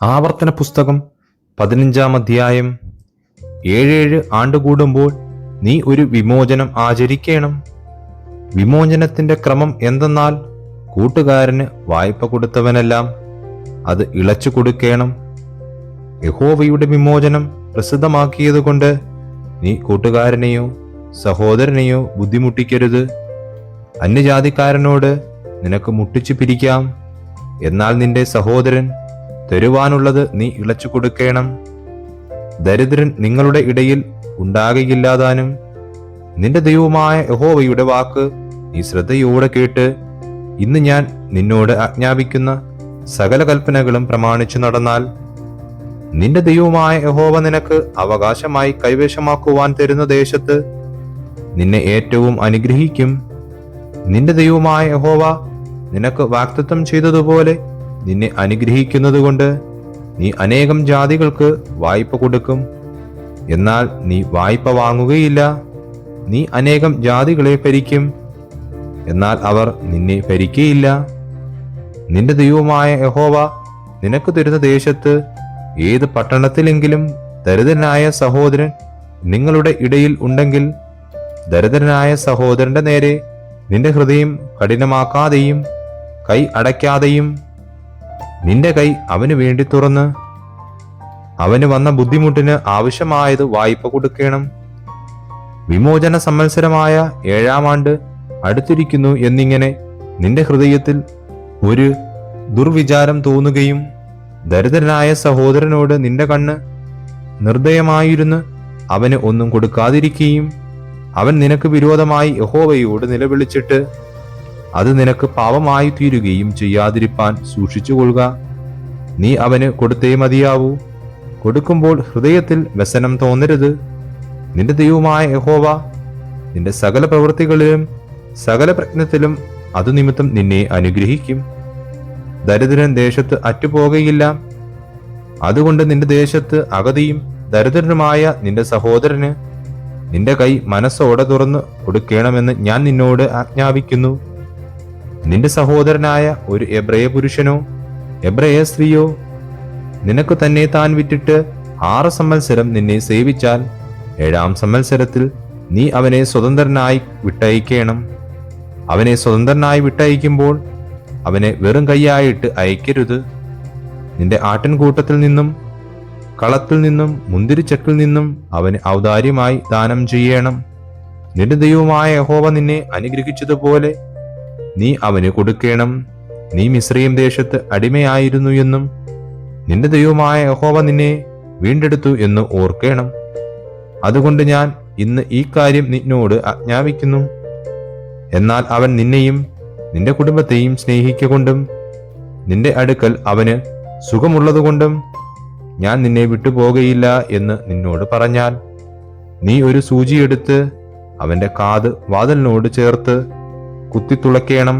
ആവർത്തന പുസ്തകം 15-ാം അധ്യായം. 7 ആണ്ട് കൂടുമ്പോൾ നീ ഒരു വിമോചനം ആചരിക്കണം. വിമോചനത്തിന്റെ ക്രമം എന്തെന്നാൽ, കൂട്ടുകാരന് വായ്പ കൊടുത്തവനെല്ലാം അത് ഇളച്ചു കൊടുക്കണം. യഹോവയുടെ വിമോചനം പ്രസിദ്ധമാക്കിയതുകൊണ്ട് നീ കൂട്ടുകാരനെയോ സഹോദരനെയോ ബുദ്ധിമുട്ടിക്കരുത്. അന്യജാതിക്കാരനോട് നിനക്ക് മുട്ടിച്ചു പിരിക്കാം, എന്നാൽ നിന്റെ സഹോദരൻ തരുവാനുള്ളത് നീ ഇളച്ചു കൊടുക്കണം. ദരിദ്രൻ നിങ്ങളുടെ ഇടയിൽ ഉണ്ടാകയില്ലാതാനും. നിന്റെ ദൈവമായ യഹോവയുടെ വാക്ക് നീ ശ്രദ്ധയോടെ കേട്ട് ഇന്ന് ഞാൻ നിന്നോട് ആജ്ഞാപിക്കുന്ന സകല കൽപ്പനകളും പ്രമാണിച്ചു നടന്നാൽ, നിന്റെ ദൈവമായ യഹോവ നിനക്ക് അവകാശമായി കൈവശമാക്കുവാൻ തരുന്ന ദേശത്ത് നിന്നെ ഏറ്റവും അനുഗ്രഹിക്കും. നിന്റെ ദൈവമായ യഹോവ നിനക്ക് വാഗ്ദത്തം ചെയ്തതുപോലെ നിന്നെ അനുഗ്രഹിക്കുന്നതുകൊണ്ട് നീ അനേകം ജാതികൾക്ക് വായ്പ കൊടുക്കും. എന്നാൽ നീ വായ്പ വാങ്ങുകയില്ല. നീ അനേകം ജാതികളെ ഭരിക്കും, എന്നാൽ അവർ നിന്നെ ഭരിക്കുകയില്ല. നിന്റെ ദൈവമായ യഹോവ നിനക്ക് തരുന്ന ദേശത്ത് ഏത് പട്ടണത്തിലെങ്കിലും ദരിദ്രനായ സഹോദരൻ നിങ്ങളുടെ ഇടയിൽ ഉണ്ടെങ്കിൽ, ദരിദ്രനായ സഹോദരന്റെ നേരെ നിന്റെ ഹൃദയം കഠിനമാക്കാതെയും കൈ അടയ്ക്കാതെയും നിന്റെ കൈ അവന് വേണ്ടി തുറന്ന് അവന് വന്ന ബുദ്ധിമുട്ടിന് ആവശ്യമായത് വായ്പ കൊടുക്കണം. വിമോചന സംവത്സരമായ 7-ാം ആണ്ട് അടുത്തിരിക്കുന്നു എന്നിങ്ങനെ നിന്റെ ഹൃദയത്തിൽ ഒരു ദുർവിചാരം തോന്നുകയും, ദരിദ്രനായ സഹോദരനോട് നിന്റെ കണ്ണ് നിർദ്ദയമായിരുന്ന് അവന് ഒന്നും കൊടുക്കാതിരിക്കുകയും, അവൻ നിനക്ക് വിരോധമായി യഹോവയോട് നിലവിളിച്ചിട്ട് അത് നിനക്ക് പാപമായി തീരുകയും ചെയ്യാതിരിപ്പാൻ സൂക്ഷിച്ചുകൊള്ളുക. നീ അവന് കൊടുത്തേ മതിയാവൂ. കൊടുക്കുമ്പോൾ ഹൃദയത്തിൽ വ്യസനം തോന്നരുത്. നിന്റെ ദൈവമായ യഹോവ നിന്റെ സകല പ്രവൃത്തികളിലും സകല പ്രജ്ഞത്തിലും അതു നിമിത്തം നിന്നെ അനുഗ്രഹിക്കും. ദരിദ്രൻ ദേശത്ത് അറ്റുപോകയില്ല. അതുകൊണ്ട് നിന്റെ ദേശത്ത് അഗതിയും ദരിദ്രനുമായ നിന്റെ സഹോദരന് നിന്റെ കൈ മനസ്സോടെ തുറന്ന് കൊടുക്കണമെന്ന് ഞാൻ നിന്നോട് ആജ്ഞാപിക്കുന്നു. നിന്റെ സഹോദരനായ ഒരു എബ്രയ പുരുഷനോ എബ്രയ സ്ത്രീയോ നിനക്ക് തന്നെ താൻ വിറ്റിട്ട് 6 സംവത്സരം നിന്നെ സേവിച്ചാൽ, 7-ാം സംവത്സരത്തിൽ നീ അവനെ സ്വതന്ത്രനായി വിട്ടയക്കണം. അവനെ സ്വതന്ത്രനായി വിട്ടയക്കുമ്പോൾ അവനെ വെറും കൈയായിട്ട് അയക്കരുത്. നിന്റെ ആട്ടിൻകൂട്ടത്തിൽ നിന്നും കളത്തിൽ നിന്നും മുന്തിരിച്ചക്കിൽ നിന്നും അവന് ഔദാര്യമായി ദാനം ചെയ്യണം. നിന്റെ ദൈവമായ യഹോവ നിന്നെ അനുഗ്രഹിച്ചതുപോലെ നീ അവന് കൊടുക്കണം. നീ മിസ്രയീം ദേശത്ത് അടിമയായിരുന്നു എന്നും നിന്റെ ദൈവമായ യഹോവ നിന്നെ വീണ്ടെടുത്തു എന്ന് ഓർക്കണം. അതുകൊണ്ട് ഞാൻ ഇന്ന് ഈ കാര്യം നിന്നോട് ആജ്ഞാപിക്കുന്നു. എന്നാൽ അവൻ നിന്നെയും നിന്റെ കുടുംബത്തെയും സ്നേഹിക്കൊണ്ടും നിന്റെ അടുക്കൽ അവന് സുഖമുള്ളതുകൊണ്ടും ഞാൻ നിന്നെ വിട്ടുപോകയില്ല എന്ന് നിന്നോട് പറഞ്ഞാൽ, നീ ഒരു സൂചിയെടുത്ത് അവന്റെ കാത് വാതിലിനോട് ചേർത്ത് കുത്തിത്തുളയ്ക്കണം.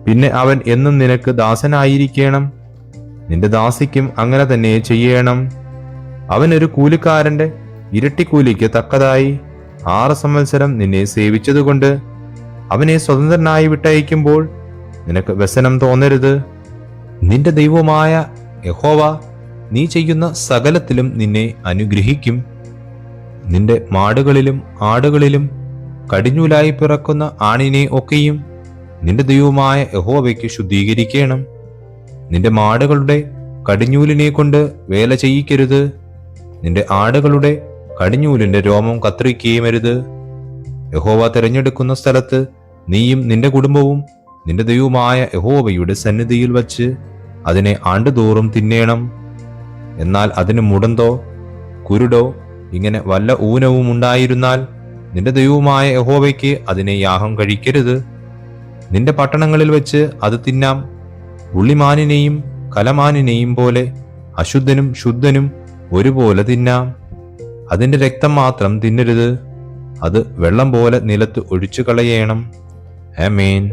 പിന്നെ അവൻ എന്നും നിനക്ക് ദാസനായിരിക്കണം. നിന്റെ ദാസിക്കും അങ്ങനെ തന്നെ ചെയ്യണം. അവനൊരു കൂലിക്കാരന്റെ ഇരട്ടിക്കൂലിക്ക് തക്കതായി 6 സംവത്സരം നിന്നെ സേവിച്ചതുകൊണ്ട് അവനെ സ്വതന്ത്രനായി വിട്ടയക്കുമ്പോൾ നിനക്ക് വ്യസനം തോന്നരുത്. നിന്റെ ദൈവമായ യഹോവ നീ ചെയ്യുന്ന സകലത്തിലും നിന്നെ അനുഗ്രഹിക്കും. നിന്റെ മാടുകളിലും ആടുകളിലും കടിഞ്ഞൂലായി പിറക്കുന്ന ആണിനെ ഒക്കെയും നിന്റെ ദൈവമായ യഹോവയ്ക്ക് ശുദ്ധീകരിക്കണം. നിന്റെ മാടുകളുടെ കടിഞ്ഞൂലിനെ കൊണ്ട് വേല ചെയ്യിക്കരുത്. നിന്റെ ആടുകളുടെ കടിഞ്ഞൂലിന്റെ രോമം കത്രിക്കുകയുമരുത്. യഹോവ തിരഞ്ഞെടുക്കുന്ന സ്ഥലത്ത് നീയും നിന്റെ കുടുംബവും നിന്റെ ദൈവമായ യഹോവയുടെ സന്നിധിയിൽ വച്ച് അതിനെ ആണ്ടുതോറും തിന്നേണം. എന്നാൽ അതിന് മുടന്തോ കുരുടോ ഇങ്ങനെ വല്ല ഊനവും ഉണ്ടായിരുന്നാൽ നിന്റെ ദൈവമായ യഹോവയ്ക്ക് അതിനെ യാഗം കഴിക്കരുത്. നിന്റെ പട്ടണങ്ങളിൽ വെച്ച് അത് തിന്നാം. ഉള്ളിമാനിനെയും കലമാനിനെയും പോലെ അശുദ്ധനും ശുദ്ധനും ഒരുപോലെ തിന്നാം. അതിന്റെ രക്തം മാത്രം തിന്നരുത്. അത് വെള്ളം പോലെ നിലത്ത് ഒഴിച്ചു കളയണം. ആമേൻ.